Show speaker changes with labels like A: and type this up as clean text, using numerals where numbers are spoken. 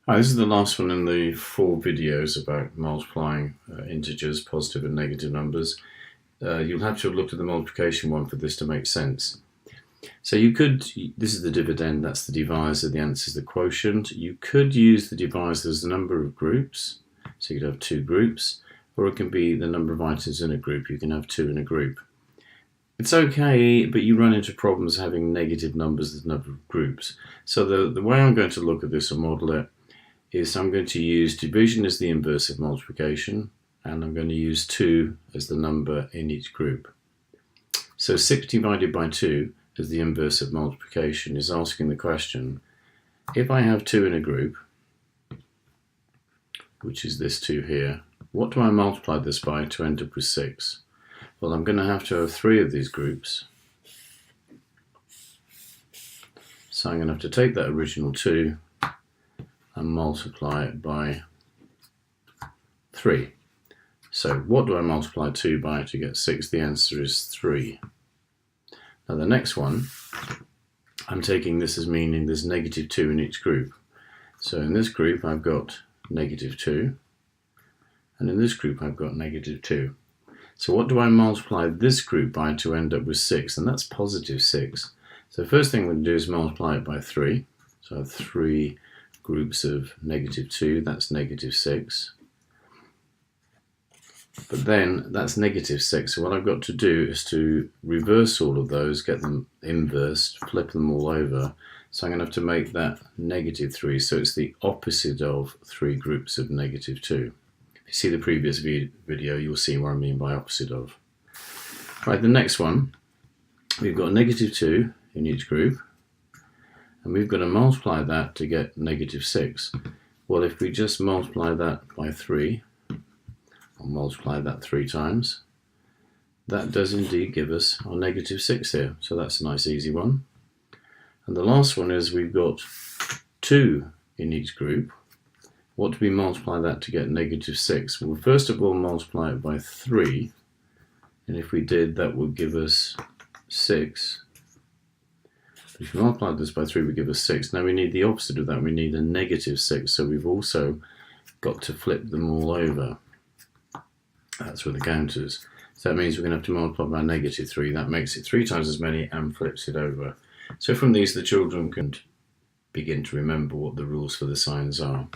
A: Hi, this is the last one in the 4 videos about multiplying integers, positive and negative numbers. You'll have to have looked at the multiplication one for this to make sense. So this is the dividend, that's the divisor, the answer is the quotient. You could use the divisor as the number of groups, so you could have 2 groups, or it can be the number of items in a group, you can have 2 in a group. It's okay, but you run into problems having negative numbers as the number of groups. So the way I'm going to look at this or model it is I'm going to use division as the inverse of multiplication, and I'm going to use 2 as the number in each group. So 6 divided by 2 as the inverse of multiplication is asking the question, if I have 2 in a group, which is this 2 here, what do I multiply this by to end up with 6? Well, I'm going to have 3 of these groups. So I'm going to have to take that original 2 and multiply it by 3. So what do I multiply 2 by to get 6? The answer is 3. Now the next one, I'm taking this as meaning there's negative 2 in each group. So in this group I've got negative 2, and in this group I've got negative 2. So what do I multiply this group by to end up with 6? And that's positive 6. So the first thing I'm going to do is multiply it by 3. So I have 3 groups of negative 2, that's negative 6. But then that's negative 6, so what I've got to do is to reverse all of those, get them inversed, flip them all over. So I'm going to have to make that negative 3, so it's the opposite of 3 groups of negative 2. If you see the previous video, you'll see what I mean by opposite of. Right, the next one, we've got negative 2 in each group, and we've got to multiply that to get negative 6. Well, if we just multiply that by 3, or multiply that 3 times, that does indeed give us our negative 6 here. So that's a nice easy one. And the last one is we've got 2 in each group. What do we multiply that to get negative 6? Well, first of all, multiply it by 3. And if we did, that would give us 6. If we multiply this by 3, we give us 6. Now we need the opposite of that. We need a negative 6. So we've also got to flip them all over. That's where the counters. So that means we're going to have to multiply by negative 3. That makes it 3 times as many and flips it over. So from these, the children can begin to remember what the rules for the signs are.